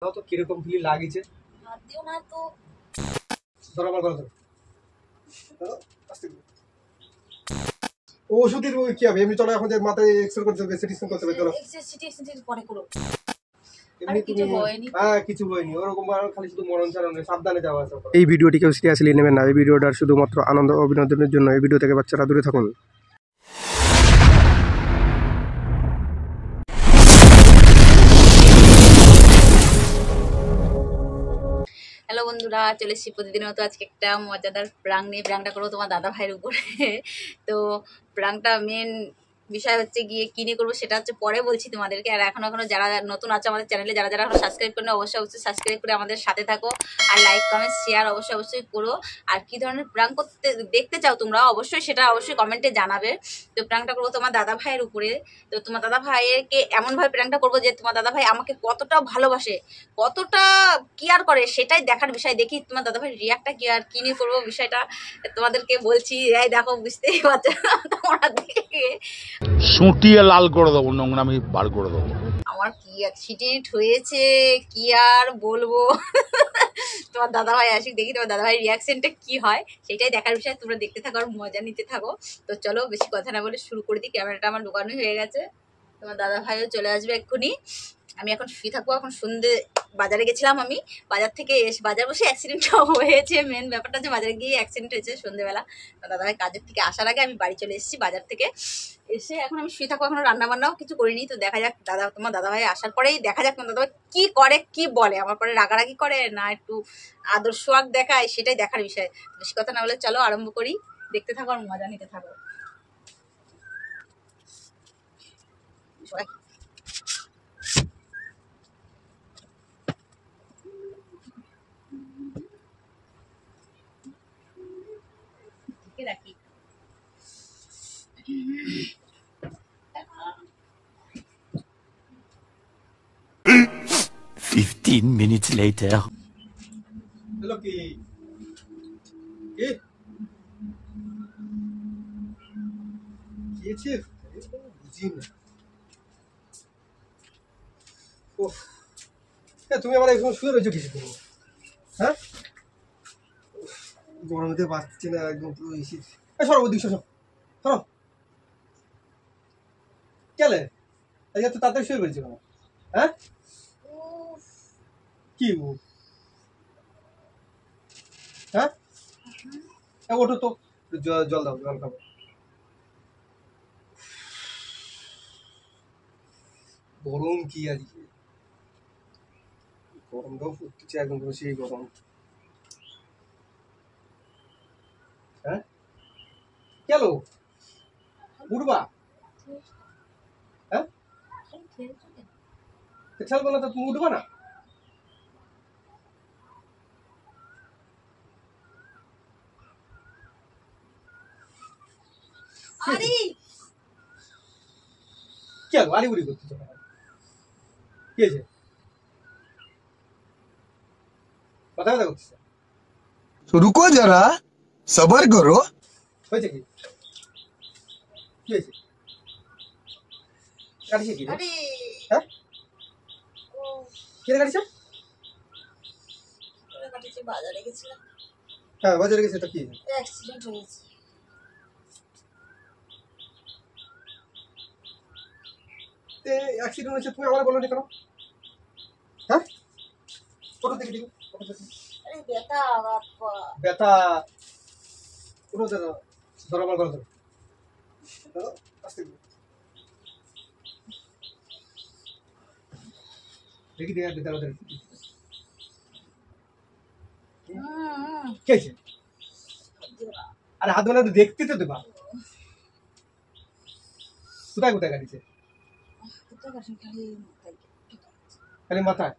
দাও তো কিরকম ফিলি লাগিছে। হাত দিও না তো। ধরো আমার কথা ধরো আস্তে করে। ওষুধের কি হবে এমনি চলো এখন যে মাথায় এক্সরে করতে হবে সিটি স্ক্যান করতে হবে চলো সিটি পরে করো। এমনি কিছু তুমি হয়নি। কিছু হয়নি ওরকম খালি শুধু মরণ ছাড়ানো সাবধানে যাওয়া আসা করো। এই ভিডিওটি কেউ সিরিয়াসলি নেবেন না। এই ভিডিওটার শুধুমাত্র আনন্দ ও বিনোদনের জন্য। এই ভিডিও থেকে বাচ্চারা দূরে থাকুন। হ্যালো বন্ধুরা, চলে এসেছি প্রতিদিনের মতো আজকে একটা মজাদার প্রাং নিয়ে। প্রাংটা করবো তোমার দাদা ভাইয়ের উপরে। তো প্রাংটা মেন বিষয় হচ্ছে গিয়ে কী নিয়ে করবো সেটা হচ্ছে পরে বলছি তোমাদেরকে। আর এখনো যারা নতুন আছে আমাদের চ্যানেলে, যারা এখনো সাবস্ক্রাইব করে অবশ্যই সাবস্ক্রাইব করে আমাদের সাথে থাকো। আর লাইক কমেন্ট শেয়ার অবশ্যই করো। আর কী ধরনের প্রাং করতে দেখতে চাও তোমরা অবশ্যই সেটা কমেন্টে জানাবে। তো প্রাংটা করবো তোমার দাদা ভাইয়ের উপরে। তো তোমার দাদা ভাইয়েরকে এমনভাবে প্রাংটা করবো যে তোমার দাদা ভাই আমাকে কতটা ভালোবাসে, কতটা কেয়ার করে সেটাই দেখার বিষয়। দেখি তোমার দাদা ভাই রিয়াক্টটা কি আর কি নিয়ে করবো বিষয়টা তোমাদেরকে বলছি। এই দেখো, বুঝতেই পারছো তোমরা দেখে সুটিয়ে লাল করে দেবো, নোংরামি বার করে দেবো। আমার কি অ্যাক্সিডেন্ট হয়েছে কি আর বলবো। তোমার দাদা ভাই আসি, দেখি তোমার দাদা ভাইয়ের রিয়াকশনটা কি হয় সেটাই দেখার বিষয়। তোমরা দেখতে থাকো আর মজা নিতে থাকো। তো চলো বেশি কথা না বলে শুরু করে দিই। ক্যামেরাটা আমার ঢোকানো হয়ে গেছে, তোমার দাদা ভাইও চলে আসবে এক্ষুনি। আমি এখন ফ্রি থাকবো। এখন সন্ধ্যে বাজারে গেছিলাম, আমি বাজার থেকে এসে বাজার বসে অ্যাক্সিডেন্টটা হয়েছে। মেন ব্যাপারটা হচ্ছে বাজারে গিয়ে অ্যাক্সিডেন্ট হয়েছে সন্ধ্যেবেলা। দাদাভাই কাজের থেকে আসার আগে আমি বাড়ি চলে এসেছি বাজার থেকে। এসে এখন আমি শুয়ে থাকবো, এখন রান্না বান্নাও কিছু করিনি। তো দেখা যাক তোমার দাদাভাই আসার পরেই দেখা যাক তোমার দাদাভাই কি করে, কি বলে, আমার পরে রাগারাগি করে না একটু আদর্শ আগ দেখায়, সেটাই দেখার বিষয়। বেশি কথা না বলে চলো আরম্ভ করি। দেখতে থাকো আর মজা নিতে থাকো। রাখি 15 minutes later. হ্যালো কি খেয়েছে বুঝি না। ওহ তুমি আমার একদম শুয়ে রয়েছো কিছু তুমি হ্যাঁ গরমেতে বাঁচছে না একদম পুরো এসি। সরো ওদিক সরো সরো চলে আজকে তো তাড়াতাড়ি শুয়ে পড়েছি হ্যাঁ কি হ্যাঁ ওঠো তো জল দাও জল খাবো। গরম কি আজকে, গরমটাও ফুটছে একদম পুরো সেই গরম। হ্যাঁ কেন উঠবা হ্যাঁ ছাড়বো না তো তুমি উঠবা না। আরে কেন আড়ি উড়ি করতেছো কি হয়েছে কথা কথা করতেছে रुको जरा सबर करो। হয়েছে কি কি হয়েছে কাটিছে কি আরে হ্যাঁ কে কাটিছে কাটিছে বাজারে গেছিলাম, হ্যাঁ বাজারে গেছে তো কি অ্যাক্সিডেন্ট হয়েছে। অ্যাক্সিডেন্ট হয়েছে তুমি আমার বলো নি কেন হ্যাঁ ফটো দেখে দিও আরে ব্যথা বাপ্পা, ব্যথা পুরো ধরো ধরো আমার গলা ধরো ধরো আস্তে করে। দেখি দেখা ব্যথা ব্যথা কে আছে আরে হাত ধরে দেখতে তো দেবা কোথায় কোথায় কাটিছে খালি মাথায়।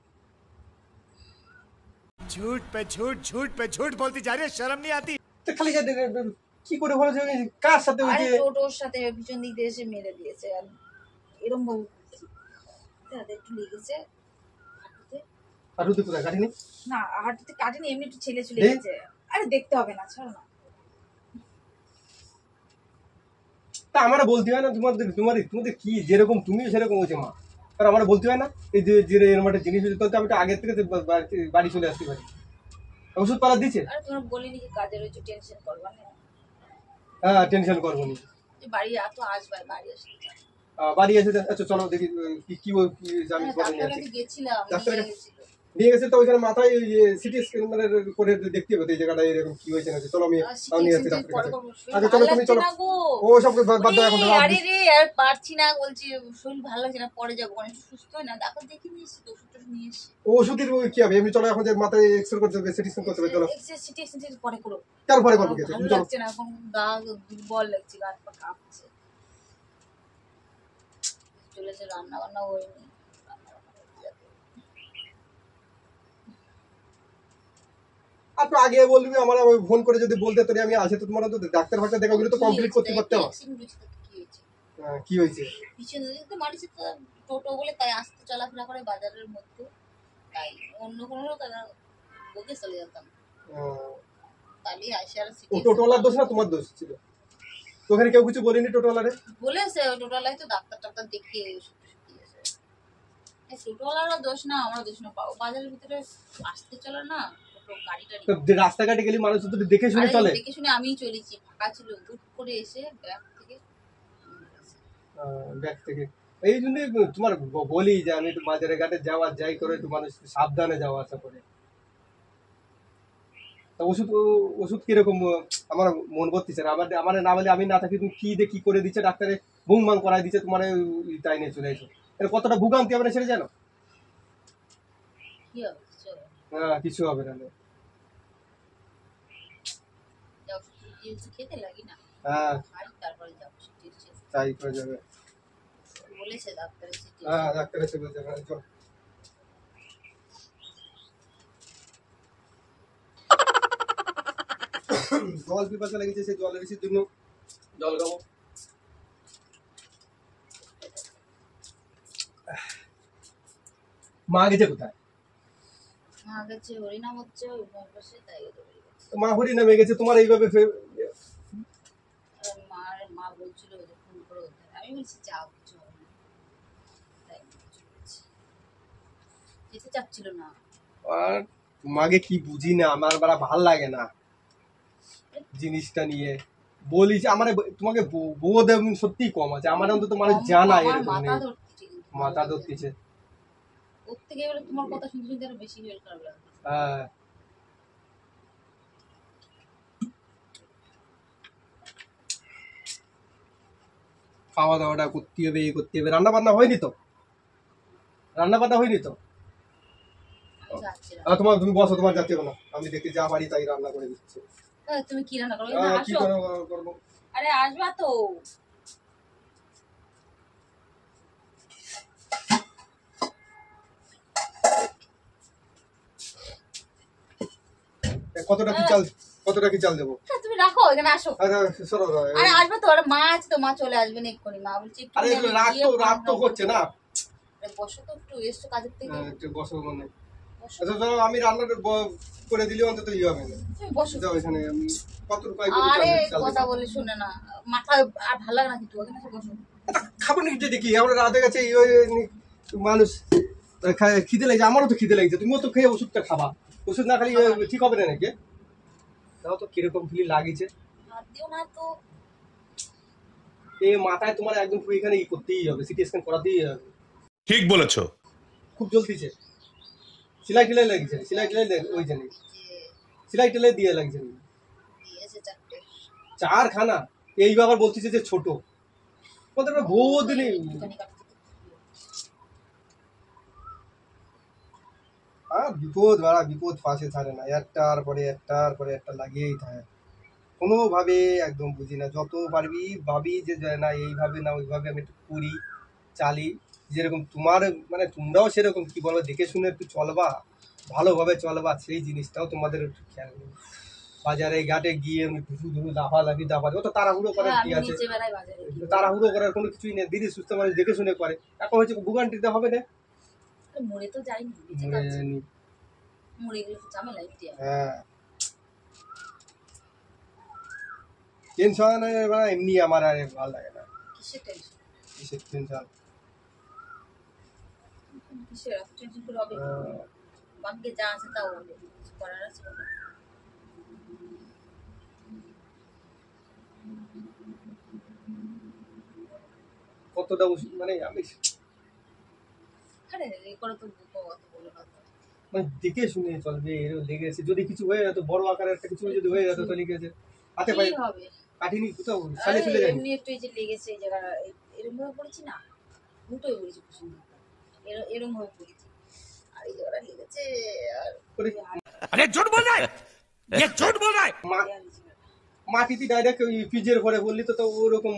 झूठ पे झूठ बोलती जा रही है, शर्म नहीं आती। তো খালি কি করে বলো যে কার সাথে ওই আরে যে টোটোর সাথে পিছন দিক দিয়ে এসে মেরে দিয়েছে। আর এরকম ভাবে হাতে একটু লেগেছে, হাঁটুতে। হাঁটুতে কোথায় কাটিনি না হাঁটুতে কাটেনি, এমনি একটু ছেলে চলে এই? গেছে। আরে দেখতে হবে না, ছাড়ো না। তা আমারও বলতে হয় না তোমাদের তোমাদের তোমাদের কি যেরকম তুমিও সেরকম হয়েছে মা আর আমার বলতে হয় না এই যে যে এরকম একটা জিনিস হচ্ছে তো আমি তো আগের থেকে তো বাড়ি চলে আসতে পারি। ওষুধ পালা দিচ্ছে? আর তোমার বলিনি যে কাজের ওই টেনশন করবা না, হ্যাঁ টেনশন করবো নি। যে বাড়ি এত আসবে, বাড়ি আসলে বাড়ি এসে আচ্ছা চলো দেখি কি কি আমি বলে নিয়ে আসি। গেছিলাম, ডাক্তার নিয়ে গেছিল। নিয়ে গেছে তো ওইখানে মাথায় সিটি স্ক্যান মানে করে দেখতে হবে এই জায়গাটা এরকম কি হয়েছে না। চলো আমি নিয়ে আসছি ডাক্তার কাছে। আগে চলো তুমি চলো, ও সব বাদ দাও এখন। আরে রে আর পারছি না, বলছি শরীর ভালো লাগছে না, পরে যাবো, অনেক সুস্থ হয় না, ডাক্তার দেখে নিয়ে এসেছি তো, ওষুধ নিয়ে এসেছি। ওষুধের কি হবে এমনি চলো এখন যে মাথায় এক্সরে করতে হবে সিটি স্ক্যান করতে হবে চলো। সিটি পরে করো, তারপরে করবো কি ভালো তুমি চলো। লাগছে না এখন, গা দুর্বল লাগছে, গা হাত পা কাঁপছে। চলেছে রান্না বান্না হয়নি, আর তো আগে বলবি আমার ফোন করে যদি বলতে তোরে আমি আসে তো তোমার তো ডাক্তার ফাক্তার দেখা ওগুলো তো কমপ্লিট করতে পারতাম। কি হয়েছে? পিছনে দিকে তো মারিছে তো, টোটো বলে তাই আসতে চলাফেরা করে বাজারের মধ্যে, তাই অন্য কোনো তারা বকে চলে যেতাম। তাহলে আসে আর ও টোটোওয়ালার দোষ না তোমার দোষ ছিল? তো ওখানে কেউ কিছু বলেনি টোটোওয়ালারে? বলেছে ওই টোটোওয়ালাই তো ডাক্তার টাক্তার দেখিয়ে ওষুধ দিয়েছে। টোটোওয়ালারও দোষ না, আমারও দোষ না, বাজারের ভিতরে আসতে চলে না গাড়িটা। তো রাস্তাঘাটে গেলে মানুষ তো দেখে শুনে চলে। দেখে শুনে আমিই চলেছি, ফাঁকা ছিল, হুট করে এসে ব্যাগ থেকে এই জন্যই তোমার বলি যে আমি একটু বাজারে ঘাটে যাই করে একটু মানুষ সাবধানে যাওয়া আসা করে। তা ওষুধ কিরকম আমার মন করতেছে না, আমার না বলে আমি না থাকি তুমি কি দিয়ে কি করে দিচ্ছে ডাক্তারে বুং বাং করাই দিচ্ছে তোমার তাই নিয়ে চলে এসো। এটা কতটা ভুগান্তি আমরা ছেড়ে জানো? হ্যাঁ কিছু হবে না। খেতে লাগি না, হ্যাঁ তারপরে যাবো তাই করে যাবে বলেছে ডাক্তার। হ্যাঁ ডাক্তার এসে বলছে চল। জল পিপাসা লেগেছে, সেই জলের এসের জন্য জল খাবো। মা গেছে কোথায়? মা গেছে হরিনাম হচ্ছে, ওই বসে তাই মা হরি নামে গেছে তোমার এইভাবে মা বলছিল যে ফোন করে, আমি বলছি যাও কিছু হবে না, তাই যেতে চাচ্ছিল না। আর তোমাকে কি বুঝি না, আমার বড় ভাল লাগে না জিনিসটা নিয়ে বলি যে আমার তোমাকে বোধ সত্যি কম আছে আমার, অন্তত মানুষ জানা এরকম নেই। মাথা ধরতেছে ওর থেকে এবারে তোমার কথা শুনতে শুনতে আরো বেশি ফিল খারাপ লাগে। হ্যাঁ খাওয়া দাওয়াটা করতে হবে রান্না বান্না হয়নি তো? তোমার তুমি বসো, তোমার যাতে না আমি দেখি যা পারি তাই রান্না করে দিচ্ছি। তুমি কি রান্না করো? কি করবো? আরে আসবা তো। কতটা কি চাল দেবো? তুমি রাখো, এখানে আসো। আরে আসবে তো, আর মা আছে তো, মা চলে আসবে না এক্ষুনি। মা বলছে রাত তো করছে না। বসো তো, একটু এসছো কাজের থেকে, একটু বসো মানে। আচ্ছা চলো আমি রান্না করে দিলে অন্তত ইয়ে হবে না। তুমি বসো যাও এখানে, আমি কত রুপাই আরে কথা বলে শুনে না, মাথা আর ভালো লাগে না কিন্তু, ওখানে এসে বসো। খাবো না দেখি আমরা রাতে গেছে মানুষ খিদে লাগছে, আমারও তো খিদে লাগছে, তুমিও তো খেয়ে ওষুধটা খাবা, ওষুধ না খালি ঠিক হবে না নাকি? তাও তো কিরকম ফিল লাগিছে না তো, এই মাথায় তোমার একদম এখানে ই করতেই হবে, সিটি স্ক্যান করাতেই হবে। ঠিক বলেছো। খুব জ্বলতিছে, সেলাই টেলাই লাগছে, ওই জানি সেলাই টেলাই দিয়ে লাগছে। 4 খানা এই আবার বলতেছে যে ছোট, বহুত নেই। আর বিপদ পাশে ছাড়ে না, একটার পরে একটা লাগিয়েই থাকে কোনোভাবে, একদম বুঝি না। যত পারবি ভাবি যে না এইভাবে না ওইভাবে আমি একটু করি চালি, যেরকম তোমার মানে তোমরাও সেরকম কি বলবো দেখে শুনে একটু চলবা, ভালোভাবে চলবা, সেই জিনিসটাও তোমাদের একটু খেয়াল নেই। বাজারে ঘাটে গিয়ে শুধু লাফালাফি ও তো তাড়াহুড়ো করার কি আছে? তাড়াহুড়ো করার কোনো কিছুই নেই, দিদি সুস্থ মানুষ দেখে শুনে করে। এখন হচ্ছে ভুগান্তিতে হবে না, মরে তো যাইনি, মরে গেলে তো ঝামেলা। হ্যাঁ টেনশন এমনি আমার আর ভালো লাগে না। কিসের টেনশন? কিসের এত টেনশন করে হবে? ভাগ্যে যা আছে তাও হবে, কিছু করার আছে বলো? কতটা মানে আমি আরে এই করে তো অত বলে না তো। মানে দেখে শুনে চলবে, এরকম লেগেছে যদি কিছু হয়ে যেত, বড় আকারের একটা কিছু যদি হয়ে যেত তাহলে কি আছে, হাতে পায়ে কি হবে? কাটিনি কোথাও আরে সালে চলে যায়নি। এমনি একটু এই যে লেগেছে এই জায়গা, এরকম ভাবে পড়েছি না, দুটোই পড়েছি কুসুম, এরকম ভাবে পড়েছি, আর এই জায়গাটা লেগেছে। আর করে अरे झूठ बोल रहा है, ये झूठ बोल रहा है। মাটিতে ডাইরেক্ট ওই ফ্রিজের ঘরে বললি তো, তো ওরকম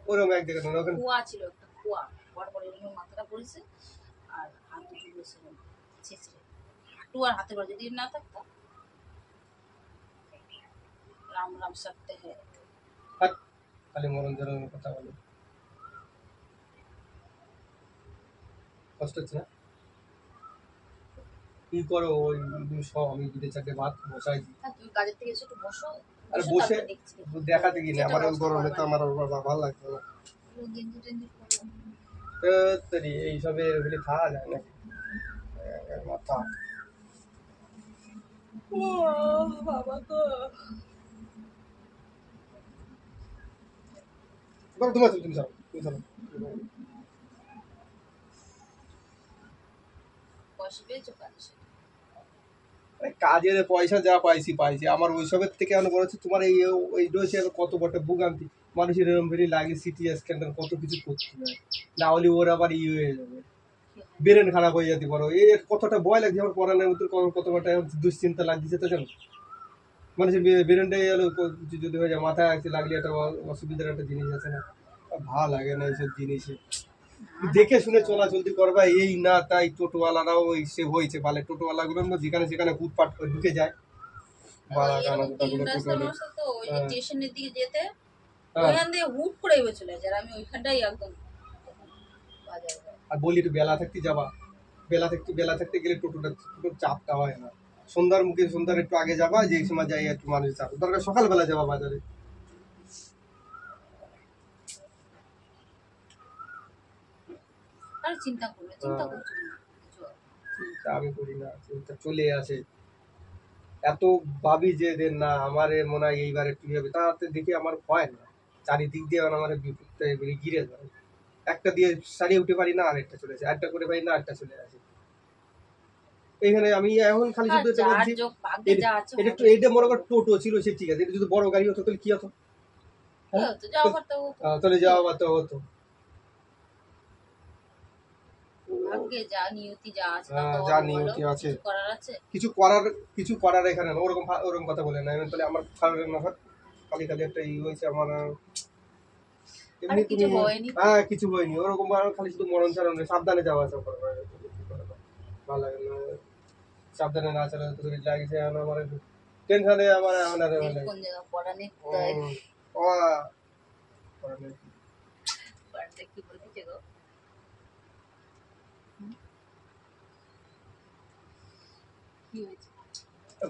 ওরকম এক জায়গায় না ওখানে। কুয়া ছিল, একটা কুয়া, বড় বড় এরকম মাথাটা পড়েছে, আর হাত দুটো পড়েছে ছেঁচড়ে, হাঁটু আর হাতে পড়ে, যদি না থাকতো রাম রাম সত্যি হ্যাঁ। হাট, খালি মরণ জরনের কথা বলে, কষ্ট হচ্ছে না? কি করো ওই তুমি সব, আমি দুটো চারটে ভাত বসাই দিই। হ্যাঁ, তুমি কাজের থেকে এসে একটু বসো, আর বসো, বসে তারপর দেখছি। দেখাতে কি না, যেটা আমার কষ্ট গরমে তো করবার আমার ভালো লাগতো না। নেই। গেঞ্জি টেঞ্জি পরো। তৈরি এইসবে ওগুলি খাওয়া যায় না মাথা। বাবা গো, তোমার তুমি চলো, তুমি চলো। পয়সা পেয়েছো কাজে? আরে কাজের পয়সা যা পাইছি পাইছি, আমার ওইসবের থেকে মনে করেছে তোমার এই ওই ডোসে কত বড় ভোগান্তি, মানুষের এরকম ভেরি লাগে সিটি স্ক্যান্ডাল কত কিছু করতে হয়, না হলে ওর আবার হয়ে যাবে, ব্রেন খারাপ হয়ে যেতে পারো। এর কতটা ভয় লাগছে আমার পড়ানোর মধ্যে, কত কটা দুশ্চিন্তা লাগছে তো জানো। মানুষের ব্রেনটাই এলো কিছু যদি হয়ে যায়, মাথায় আছে লাগলে একটা অসুবিধার একটা জিনিস আছে না, ভালো লাগে না এইসব জিনিসে। দেখে শুনে চলাচলতি করবা, এই না তাই টোটোওয়ালারাও ওই সে হয়েছে বলে, টোটোওয়ালাগুলোর মধ্যে যেখানে সেখানে হুটপাট করে ঢুকে যায়, বাড়া গানা এরকম তিন গোটাগুলো রাস্তার টোটোলে। রাস্তা তো, ওই যে স্টেশনের দিকে যেতে হ্যাঁ, ওইখান দিয়ে হুট করে এবার চলে যায়, আর আমি ওইখানটাই একদম বাজার যায়। আর বলি একটু বেলা থাকতে যাবা, বেলা থাকতে গেলে টোটোর চাপটা হয় না। সন্ধ্যার মুখে সন্ধ্যার একটু আগে যাবা, যে সময় যাই একটু মানুষ চাপ, দরকার সকালবেলা যাবা বাজারে। আর চিন্তা করবে, চিন্তা করছো না কিছু। চিন্তা আমি করি না, চিন্তা চলে আসে। এত ভাবি যে না আমার মনে হয় এইবার একটু হবে, তাতে দেখি আমার ভয় না, চারিদিক দিয়ে আমার বিপদটা এবারে ঘিরে ধরে, একটা দিয়ে সারিয়ে উঠে পারি না, আরেকটা চলে আসে, আরেকটা করে পারি না, আরেকটা চলে আসে। এইখানে আমি এখন খালি আর শুধু এটা যার বলছি, যোগ ভাগ্যে যা আছে এটা একটু হবে। এটা মনে কর টোটো ছিল সে ঠিক আছে, এটা যদি বড় গাড়ি হতো তাহলে কি হতো, কি হতো, যাও করতে হতো। তাহলে যাওয়া বাতা হতো। ভাগ্যে যা নিয়তি যা আছে তা তো যা হবে, নিয়তি বলো, আছে। কিছু করার আছে? কিছু করার এখানে না, ওরকম ওরকম কথা বলে না। আমি তাহলে আমার খারাপ না হয়, খালি খালি একটা ই হয়েছে আমার, এমনি আরে কিছু তুমি হয়নি তো। হ্যাঁ কিছু হয়নি, ওরকম খালি শুধু মরণ ছাড়া নেই, সাবধানে যাওয়া আসা করবে, ভালো লাগে না, সাবধানে না চালা তো লাগছে আমার টেনশনে আমার এখন আর মানে কোন জায়গা পড়া নেই, পড়াটা কি বলতেছে গো? কি হয়েছে?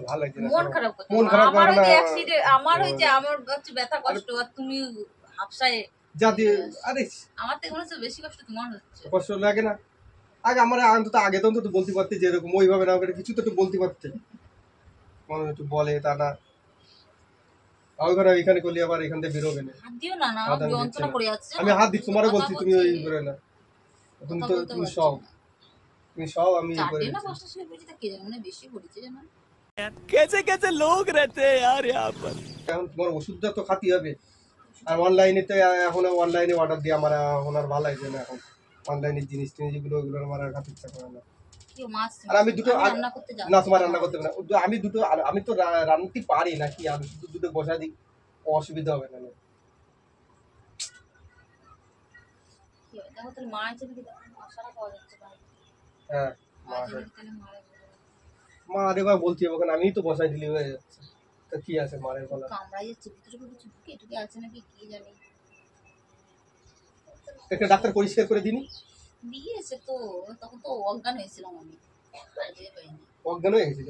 ভালো লাগছে না, মন খারাপ করছে। মন খারাপ আমার করে ওই না। যে অ্যাক্সিডেন্ট, আমার ওই যে আমার হচ্ছে ব্যথা কষ্ট, আর তুমি হাফসায়। জাতি আরে আমার থেকে মনে হচ্ছে বেশি কষ্ট তোমার হচ্ছে। কষ্ট লাগে না, আগে আমার অন্তত আগে তো অন্তত বলতে পারতে যে এরকম ওইভাবে না করে কিছু তো একটু বলতে পারতে, মনে একটু বলে তা না, ওইখানে ওইখানে করলে আবার এখান থেকে বেরোবে না। হাত দিও না, না হাত আমি দিচ্ছি যন্ত্রণা না। করে যাচ্ছে। আমি হাত দিচ্ছি, তোমারও কথা বলছি তুমি ওই করে না, তুমি তো কথা বলতে তুমি পারছি সব না। তুমি সব আমি করে চারটে না দিচ্ছি। পাঁচটা শুয়ে পড়েছি, তা কে জানে, মনে হয় বেশি পড়েছে জানো। कैसे कैसे लोग रहते हैं यार यहाँ पर। এখন তোমার ওষুধটা তো খাতে হবে, আর অনলাইনে তো এখন অনলাইনে অর্ডার দিয়ে আমার এখন আর ভালো লাগছে না, এখন অনলাইনের জিনিস টিনিস যেগুলো ওগুলো আমার আর খাতে ইচ্ছা করে না। কেউ মাছ আর আমি দুটো রান্না করতে জানি না, তোমার রান্না করতে হবে না, আমি দুটো আমি তো রান্নাতে পারি না, কি আমি শুধু দুটো বসা দিই, অসুবিধা হবে না। কি হবে, দেখো তাহলে মা আছে নাকি, দেখো মশারা পাওয়া যাচ্ছে বাইরে। হ্যাঁ মা আছে নাকি, তাহলে মারা যাবে। মা আরে বা বলছি ওখানে আমি তো বসাই দিলি হয়ে যাচ্ছে, তা কি আছে মারের বলা। কামড়াই যাচ্ছে ভিতরে, কিছু ঢুকে ঢুকে আছে নাকি কি জানি। একটা ডাক্তার পরিষ্কার করে দিনি, দিয়েছে তো, তখন তো অজ্ঞান হয়েছিলাম আমি, যেতে পারিনি। অজ্ঞান হয়ে গেছিল।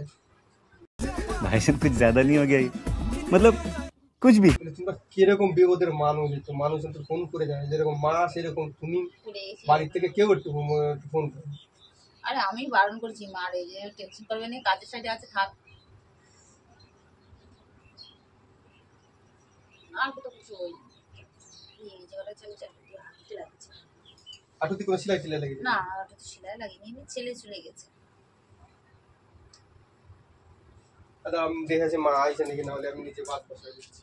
भाई साहब कुछ ज्यादा नहीं हो गया ये? मतलब कुछ भी। তোমরা কিরকম বিপদের মানুষ, একটু মানুষ একটু ফোন করে যায়, যেরকম মা সেরকম তুমি পড়ে গেছি। বাড়ির থেকে কেউ একটু ফোন করো, আরে আমি বারণ করেছি মারে যে টেনশন করবে না, কাজের সাইডে আছে থাক। আর কত কিছু ওই এই জায়গাটা চলে হাঁটতে লাগছে। হাঁটুতে কোনো সেলাই টেলাই লেগে না ওটা তো সেলাই লাগেনি, এমনি ছেলে চলে গেছে। দাদা আমি দেখেছি মা আইসে নাকি, না হলে আমি নিজে ভাত বসাই দিচ্ছি।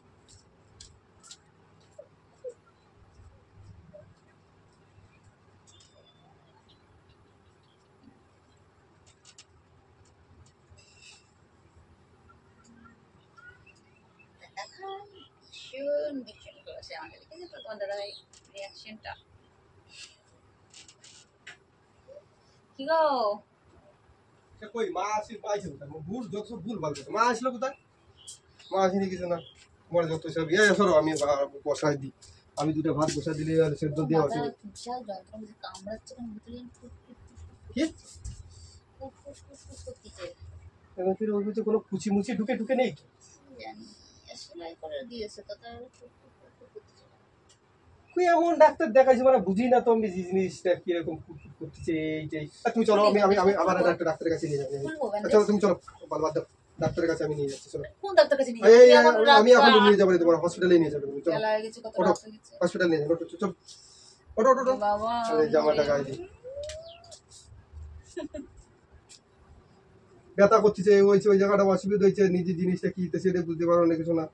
ভীষণ ভীষণ করেছে আমাকে, দেখেছি তো তোমার দাদা রিয়াকশনটা। কি গো কই মা আসি পাইছে কোথায়? ভুল যত সব ভুল ভাল করছে। মা আসলো কোথায়? মা আসেনি কিছু না, তোমার যত সব সরো আমি বসাই দিই। আমি দুটো ভাত বসাই দিলে আর সেদ্ধ দিয়ে আসি। বিশাল যন্ত্রণা যে কামড়াচ্ছে কেন ভিতরে কি করতেছে এখন ফিরে ওর ভিতরে কোনো কুচি মুচি ঢুকে ঢুকে নেই তো? জানি, সেলাই করে দিয়েছে তো তার তুই এমন ডাক্তার দেখাইছি মানে বুঝি না তো আমি জিনিসটা কিরকম কুটকুট করতেছে এইটাই। তুমি চলো আমি আমি আমি আবার একটা ডাক্তারের কাছে নিয়ে যাবো। চলো তুমি চলো, বাদ দাও, ডাক্তারের কাছে আমি নিয়ে যাচ্ছি। চলো কোন ডাক্তার কাছে নিয়ে এই যাবে? আমি এখন নিয়ে যাবো, তোমার হসপিটালে নিয়ে যাবে। তুমি চলো বেলা হয়ে গেছে, কত ওঠো, রাত হয়ে গেছে। হসপিটাল নিয়ে যাবো। চলো ওঠো ওঠো ওঠো। বাবা আরে জামাটা গায়ে দিই, ব্যথা করতেছে ওই জায়গাটা অসুবিধা হয়েছে, নিজের জিনিসটা কি সেটা বুঝতে পারো না কিছু না।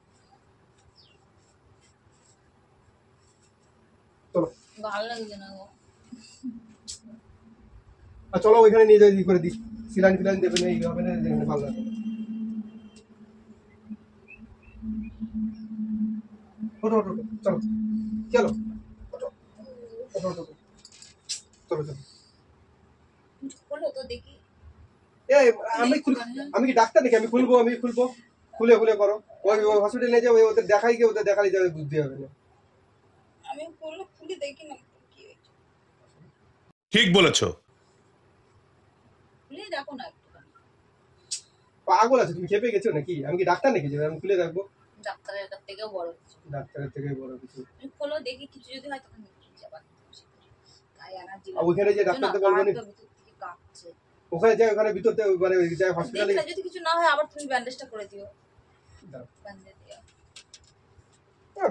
চলো ভালো লাগছে না গো। আর চলো ওইখানে নিয়ে যাই করে দিই, সিলাইন ফিলাইন দেবে না, এই হবে না, যেখানে ভালো লাগে। ওঠো ওঠো ওঠো, চলো চলো ওঠো ওঠো ওঠো, চলো চলো। বলো তো দেখি। এই আমি কি ডাক্তার নাকি? আমি খুলবো খুলে খুলে করো। ওই হসপিটালে নিয়ে যাও, ওদের দেখাই গিয়ে ওদের দেখালে যাবে, বুঝতে হবে না। আমি খুলে দেখি না কি হয়েছে। ठीक बोलेছো। খুলে দেখো না একটুখানি। পাগল আছে তুমি, খেপে গেছো নাকি? আমি কি ডাক্তার নাকি যে আমি খুলে রাখবো? ডাক্তারের কাছ থেকেও বড় কিছু। ডাক্তারের থেকে বড় কিছু। তুমি খোলো দেখি, কিছু যদি হয় তখন যাবা। তাই এনার্জি আর ওইখানে যে ডাক্তারকে বলবো না, কাঁপছে। ওখানে যাই, ওখানে ভিতরতে মানে যাই হসপিটালে। দেখলে যদি কিছু না হয় আবার তুমি ব্যান্ডেজটা করে দিও। ব্যান্ডেজ দিও।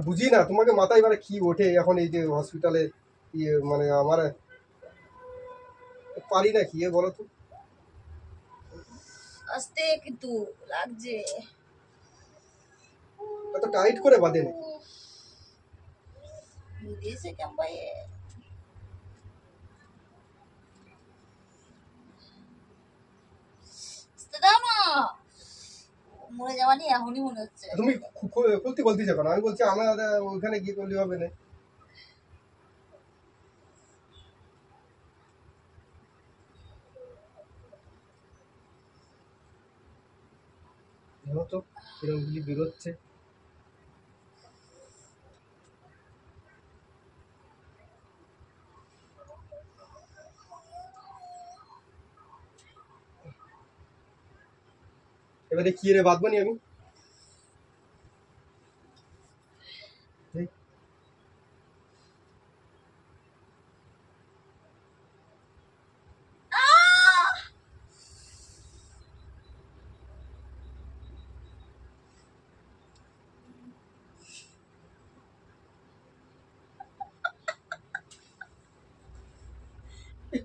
বুঝি না তোমাকে মাথায় মানে কি ওঠে এখন, এই যে হসপিটালে ইয়ে মানে আমার পারি না কি বলো তো। আস্তে কিন্তু লাগছে। এত টাইট করে বাঁধে নাকি? বিদেশে কেমন দাও না, মরে যাওয়া নিয়ে এখনই মনে হচ্ছে। তুমি খুলতে বলতেছো কেন? আমি বলছি আমার ওখানে গিয়ে করলে হবে না। জানো তো এরকম গুলি বেরোচ্ছে। এবারে কি রে বাঁধবো নি আমি?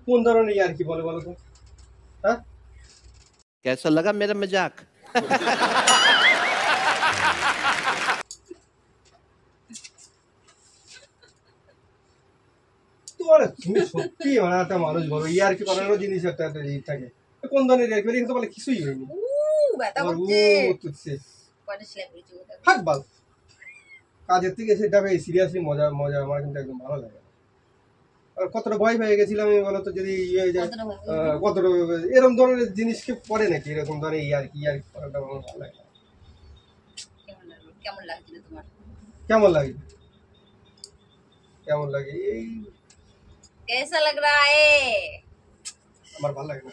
কোন ধরনের আর কি বলে বলো তো? হ্যাঁ कैसा लगा मेरा मजाक? তোমার তুমি সত্যি মানে একটা মানুষ বলো, ইয়ার কি করারও জিনিস একটা একটা ই থাকে। কোন ধরনের ইয়ার কি কিন্তু বলে কিছুই হয়নি। ব্যথা আমার করছে। তুচ্ছে কয়টা সেলাই করেছি ওটা? হাত বাল কাজের থেকে সেটা সিরিয়াসলি মজা মজা আমার কিন্তু একদম ভালো লাগে। আর কতটা ভয় পেয়ে গেছিলাম আমি বলো তো, যদি ইয়ে হয়ে যায় কতটা ভয় পেয়েছিলে? কতটা এরকম ধরনের জিনিস কি পড়ে নাকি? এরকম ধরনের ইয়ার কি করাটা আমার ভালো লাগে। কেমন লাগছিল তোমার? কেমন লাগে কেমন লাগে এই कैसा लग रहा है? আমার ভালো লাগে না।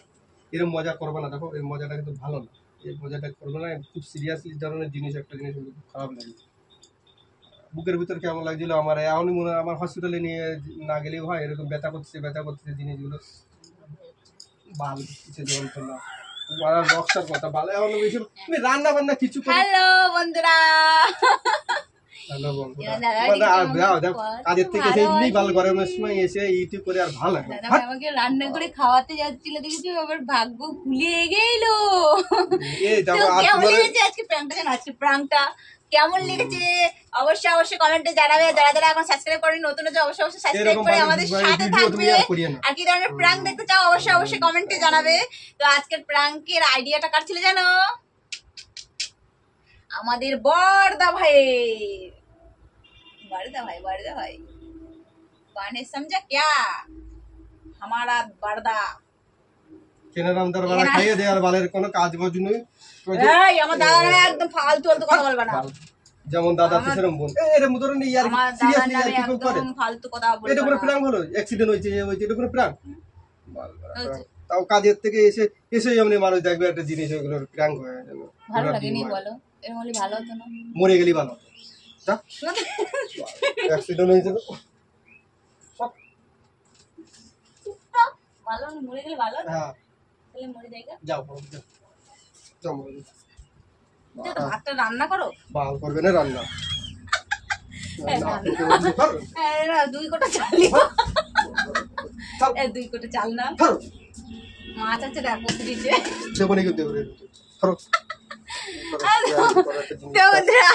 এরকম মজা করবে না, দেখো এই মজাটা কিন্তু ভালো না। এই মজাটা করবে না, খুব সিরিয়াসলি ধরনের জিনিস, একটা জিনিস কিন্তু খুব খারাপ লাগে। বুকের ভিতর কেমন লাগছিল আমার, এমনই মনে হয় আমার হসপিটালে নিয়ে না গেলেও হয়, এরকম ব্যথা করতেছে জিনিসগুলো। বাল কিছু জ্বলতো না বড় বক্সার কথা ভালো এখন বেশি তুমি রান্না বান্না কিছু করো হ্যালো বন্ধুরা, হ্যালো বন্ধুরা দাদা মানে আর দাও দাও কত কাজের থেকে এসে এমনি ভালো গরমের সময় এসে ইউটিউব করে আর ভালো লাগে না। দাদা ভাই আমাকে রান্না করে খাওয়াতে যাচ্ছিল, দেখেছি আবার ভাগ্য খুলে গেল। এই তো দেখো আর কেমন তোমার লেগেছে আজকে প্র্যাঙ্কটা? জানো আজকে প্র্যাঙ্কটা কেমন লেগেছে অবশ্যই কমেন্টে জানাবে। যারা যারা এখন সাবস্ক্রাইব করেনি, নতুন আছে অবশ্যই সাবস্ক্রাইব এরকম করে ভাবে আমাদের ভাই সাথে ভিডিও তুমি থাকবে। আর করিও না। আর কি ধরনের প্র্যাঙ্ক দেখতে চাও অবশ্যই কমেন্টে জানাবে। তো আজকের প্র্যাঙ্কের আইডিয়াটা কার ছিল জানো? আমাদের বড়দা ভাই। बड़दा भाई पाने समझा क्या हमारा बड़दा। কেন রামদার বাবা খাইয়ে দে আর বালের কোনো কাজ বাজ নেই এই আমার দাদা নামে একদম ফালতু কথা বলবা না। যেমন দাদা তো সেরকম বোন এরকম ধরুন ইয়ার আমার দাদার সিরিয়াসলি নামে ইয়ার কি করে একদম ফালতু কথা বলবা এটা কোনো না। প্র্যাঙ্ক হলো অ্যাক্সিডেন্ট হয়েছে এটা কোনো প্র্যাঙ্ক হয়েছে। তাও কাজের থেকে এসে এমনি মানুষ দেখবে একটা জিনিস ওইগুলো প্র্যাঙ্ক হয়ে যেন ভালো লাগেনি বলো? এর মধ্যে ভালো হতো না? মরে গেলি ভালো যা অ্যাক্সিডেন্ট হয়েছে তো ভালো মরে গেলে ভালো হতো? হ্যাঁ তাহলে মরে যাই গা। যাও যাও যাও মরে যাও। যা তো ভাতটা রান্না করো। বাল করবে না রান্না রান্না রান্না। করতে বলছি, ধরো, না 2 কোটা চাল নিও। ধরো, 2 কোটা চাল না। ধরো। মাছ আছে দেখো ফ্রিজে। দেবো নাকি দেবো রে ধরো তো বন্ধুরা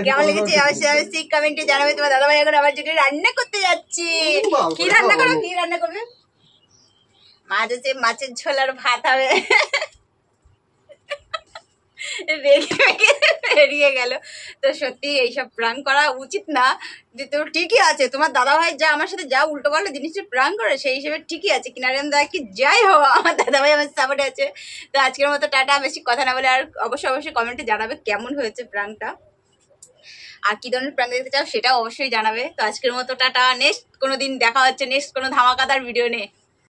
কেমন লেগেছে অবশ্যই কমেন্টে জানাবে। তোমার দাদা ভাই এখন আমার জন্য রান্না করতে যাচ্ছি। কি রান্না করো? কি রান্না করবে? মাছ আছে, মাছের ঝোল আর ভাত হবে। বেরিয়ে গেল। তো সত্যি এইসব প্র্যাঙ্ক করা উচিত না। যে তো ঠিকই আছে, তোমার দাদা ভাই যা আমার সাথে যা উল্টো পাল্টা জিনিসটা প্র্যাঙ্ক করে সেই হিসেবে ঠিকই আছে। কিনারেন দা কি যাই হোক আমার দাদা ভাই আমার সাপোর্টে আছে। তো আজকের মতো টাটা, বেশি কথা না বলে আর অবশ্যই কমেন্টে জানাবে কেমন হয়েছে প্র্যাঙ্কটা, আর কি ধরনের প্র্যাঙ্ক দেখতে চাও সেটাও অবশ্যই জানাবে। তো আজকের মতো টাটা, নেক্সট কোনো দিন দেখা হচ্ছে নেক্সট কোনো ধামাকাদার ভিডিও নিয়ে।